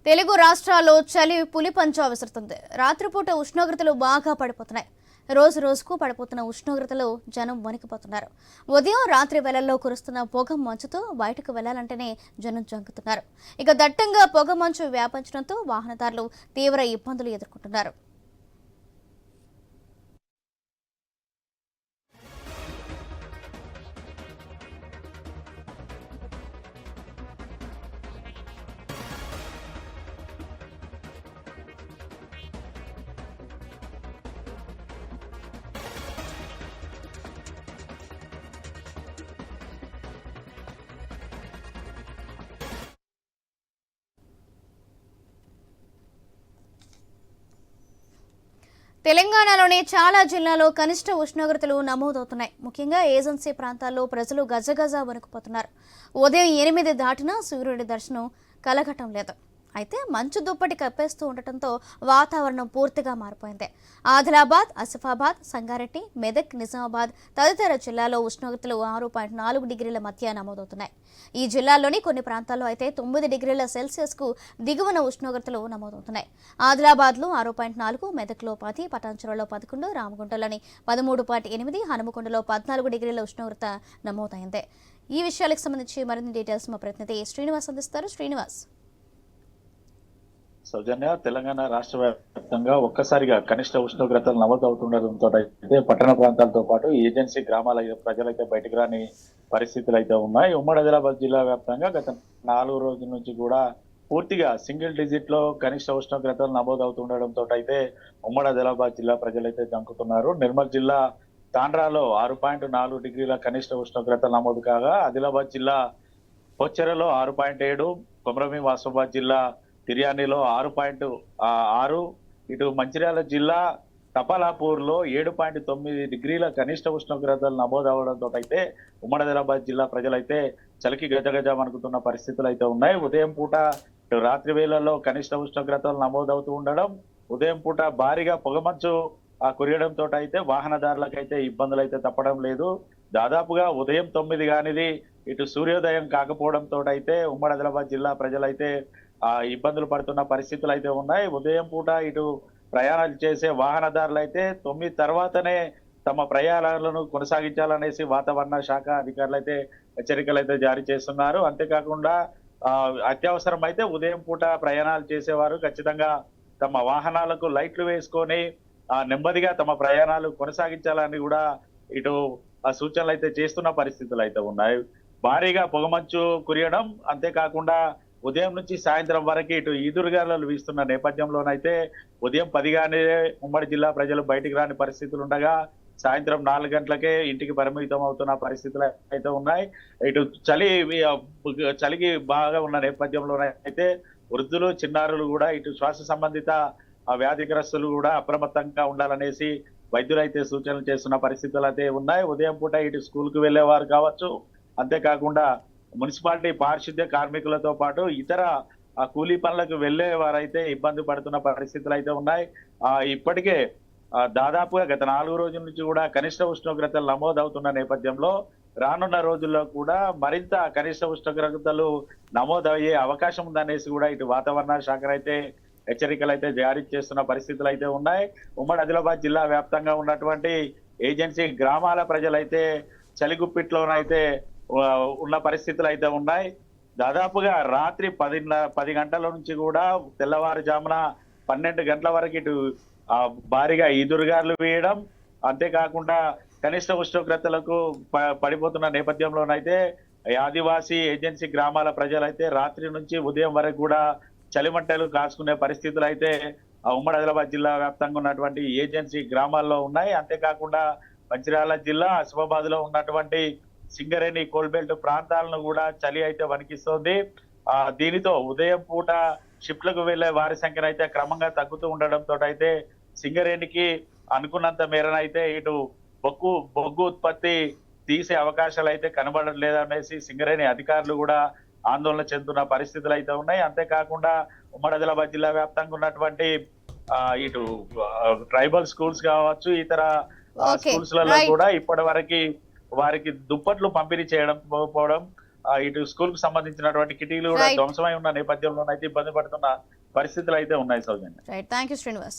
తెలుగు రాష్ట్రాల్లో చలి పులి పంచా విసురుతుంది. రాత్రిపూట ఉష్ణోగ్రతలు బాగా పడిపోతున్నాయి. రోజు రోజుకు పడిపోతున్న ఉష్ణోగ్రతలో జనం వణికిపోతున్నారు. ఉదయం రాత్రి వేళల్లో కురుస్తున్న పొగ మంచుతో బయటకు వెళ్లాలంటేనే జనం జంకుతున్నారు. ఇక దట్టంగా పొగ మంచు వ్యాపించడంతో వాహనదారులు తీవ్ర ఇబ్బందులు ఎదుర్కొంటున్నారు. తెలంగాణలోని చాలా జిల్లాల్లో కనిష్ట ఉష్ణోగ్రతలు నమోదవుతున్నాయి. ముఖ్యంగా ఏజెన్సీ ప్రాంతాల్లో ప్రజలు గజగజ వణుకుపోతున్నారు. ఉదయం 8 దాటినా సూర్యుడి దర్శనం కలగటం లేదు. అయితే మంచు దుప్పటి కప్పేస్తూ ఉండటంతో వాతావరణం పూర్తిగా మారిపోయింది. ఆదిలాబాద్, ఆసిఫాబాద్, సంగారెడ్డి, మెదక్, నిజామాబాద్ తదితర జిల్లాల్లో ఉష్ణోగ్రతలు 6.4 డిగ్రీల మధ్య నమోదవుతున్నాయి. ఈ జిల్లాల్లోని కొన్ని ప్రాంతాల్లో అయితే 9 డిగ్రీల సెల్సియస్కు దిగువన ఉష్ణోగ్రతలు నమోదవుతున్నాయి. ఆదిలాబాద్లో 6.4, మెదక్లో 10, పటాన్చెరులో 11, రామగుంటలోని 13.8, హనుమకొండలో 14 డిగ్రీల ఉష్ణోగ్రత నమోదైంది. ఈ విషయాలకు సంబంధించి మరిన్ని డీటెయిల్స్ మా ప్రతినిధి శ్రీనివాస్ అందిస్తారు. శ్రీనివాస్. సౌజన్య, తెలంగాణ రాష్ట్ర వ్యాప్తంగా ఒక్కసారిగా కనిష్ట ఉష్ణోగ్రతలు నమోదవుతుండటంతో అయితే పట్టణ ప్రాంతాలతో పాటు ఏజెన్సీ గ్రామాల ప్రజలైతే బయటకు రాని పరిస్థితులు అయితే ఉన్నాయి. ఉమ్మడి ఆదిలాబాద్ జిల్లా వ్యాప్తంగా గత 4 రోజుల నుంచి కూడా పూర్తిగా సింగిల్ డిజిట్ లో కనిష్ట ఉష్ణోగ్రతలు నమోదవుతుండటంతో అయితే ఉమ్మడి ఆదిలాబాద్ జిల్లా ప్రజలైతే జంకుతున్నారు. నిర్మల్ జిల్లా తాండ్రాలో 6.4 డిగ్రీల కనిష్ట ఉష్ణోగ్రతలు నమోదు కాగా ఆదిలాబాద్ జిల్లా పొచ్చెరలో 6.7, కొమరభీం ఆసిఫాబాద్ జిల్లా తిర్యానీలో 6.6, ఇటు మంచిర్యాల జిల్లా తపాలాపూర్ లో 7.9 డిగ్రీల కనిష్ట ఉష్ణోగ్రతలు నమోదవడంతో అయితే ఉమ్మడి ఆదిలాబాద్ జిల్లా ప్రజలైతే చలికి గజగజ వణుకుతున్న పరిస్థితులు అయితే ఉన్నాయి. ఉదయం పూట రాత్రి వేళల్లో కనిష్ట ఉష్ణోగ్రతలు నమోదవుతూ ఉండడం, ఉదయం పూట భారీగా పొగమంచు కురియడంతో అయితే వాహనదారులకైతే ఇబ్బందులు అయితే తప్పడం లేదు. దాదాపుగా ఉదయం 9 కానిది ఇటు సూర్యోదయం కాకపోవడంతో అయితే ఉమ్మడి ఆదిలాబాద్ జిల్లా ప్రజలైతే ఇబ్బందులు పడుతున్న పరిస్థితులు అయితే ఉన్నాయి. ఉదయం పూట ఇటు ప్రయాణాలు చేసే వాహనదారులు అయితే 9 తర్వాతనే తమ ప్రయాణాలను కొనసాగించాలనేసి వాతావరణ శాఖ అధికారులు అయితే హెచ్చరికలు అయితే జారీ చేస్తున్నారు. అంతేకాకుండా అత్యవసరం అయితే ఉదయం పూట ప్రయాణాలు చేసేవారు ఖచ్చితంగా తమ వాహనాలకు లైట్లు వేసుకొని నెమ్మదిగా తమ ప్రయాణాలు కొనసాగించాలని కూడా ఇటు సూచనలు అయితే చేస్తున్న పరిస్థితులు అయితే ఉన్నాయి. భారీగా పొగమంచు కురియడం, అంతేకాకుండా ఉదయం నుంచి సాయంత్రం వరకు ఇటు ఈదురుగాలు వీస్తున్న నేపథ్యంలోనైతే ఉదయం 10 గానే ఉమ్మడి జిల్లా ప్రజలు బయటికి రాని పరిస్థితులు ఉండగా సాయంత్రం 4 గంటలకే ఇంటికి పరిమితం అవుతున్న పరిస్థితులు అయితే ఉన్నాయి. ఇటు చలికి బాగా ఉన్న నేపథ్యంలోనైతే వృద్ధులు, చిన్నారులు కూడా ఇటు శ్వాస సంబంధిత వ్యాధిగ్రస్తులు కూడా అప్రమత్తంగా ఉండాలనేసి వైద్యులు అయితే సూచనలు చేస్తున్న పరిస్థితులు అయితే ఉన్నాయి. ఉదయం పూట ఇటు స్కూల్కి వెళ్లేవారు కావచ్చు, అంతేకాకుండా మున్సిపాలిటీ పారిశుద్ధ్య కార్మికులతో పాటు ఇతర కూలీ పనులకు వెళ్లే వారైతే ఇబ్బంది పడుతున్న పరిస్థితులు అయితే ఉన్నాయి. ఇప్పటికే దాదాపుగా గత 4 రోజుల నుంచి కూడా కనిష్ట ఉష్ణోగ్రతలు నమోదవుతున్న నేపథ్యంలో రానున్న రోజుల్లో కూడా మరింత కనిష్ట ఉష్ణోగ్రతలు నమోదయ్యే అవకాశం ఉందనేసి కూడా ఇటు వాతావరణ శాఖ అయితే హెచ్చరికలు అయితే జారీ చేస్తున్న పరిస్థితులు అయితే ఉన్నాయి. ఉమ్మడి ఆదిలాబాద్ జిల్లా వ్యాప్తంగా ఉన్నటువంటి ఏజెన్సీ గ్రామాల ప్రజలైతే చలిగుప్పిట్లోనైతే ఉన్న పరిస్థితులు అయితే ఉన్నాయి. దాదాపుగా రాత్రి 10 గంటల నుంచి కూడా తెల్లవారుజామున 12 గంటల వరకు ఇటు భారీగా ఈదురుగాలు వేయడం, అంతేకాకుండా కనిష్ట ఉష్ణోగ్రతలకు పడిపోతున్న నేపథ్యంలోనైతే ఆదివాసీ ఏజెన్సీ గ్రామాల ప్రజలైతే రాత్రి నుంచి ఉదయం వరకు కూడా చలిమంటలు కాచుకునే పరిస్థితులు అయితే ఉమ్మడి ఆదిలాబాద్ జిల్లా వ్యాప్తంగా ఉన్నటువంటి ఏజెన్సీ గ్రామాల్లో ఉన్నాయి. అంతేకాకుండా మంచిర్యాల జిల్లా ఆసిఫాబాద్ లో ఉన్నటువంటి సింగరేణి, కోల్బెల్ట్ ప్రాంతాలను కూడా చలి అయితే వణికిస్తోంది. దీనితో ఉదయం పూట షిఫ్ట్లకు వెళ్లే వారి సంఖ్యను అయితే క్రమంగా తగ్గుతూ ఉండడంతో అయితే సింగరేణికి అనుకున్నంత మేరనైతే ఇటు బొగ్గు ఉత్పత్తి తీసే అవకాశాలు అయితే కనబడలేదనేసి సింగరేణి అధికారులు కూడా ఆందోళన చెందుతున్న పరిస్థితులు అయితే ఉన్నాయి. అంతేకాకుండా ఉమ్మడి ఆదిలాబాద్ జిల్లా వ్యాప్తంగా ఉన్నటువంటి ఇటు ట్రైబల్ స్కూల్స్ కావచ్చు, ఇతర స్కూల్స్ లలో కూడా ఇప్పటి వరకు వారికి దుప్పట్లు పంపిణీ చేయడం పోవడం, ఇటు స్కూల్ కు సంబంధించినటువంటి కిటికీలు కూడా Right. ధ్వంసమై ఉన్న నేపథ్యంలోనైతే ఇబ్బంది పడుతున్న పరిస్థితులు అయితే ఉన్నాయి Soujanya. Right, thank you Srinivas.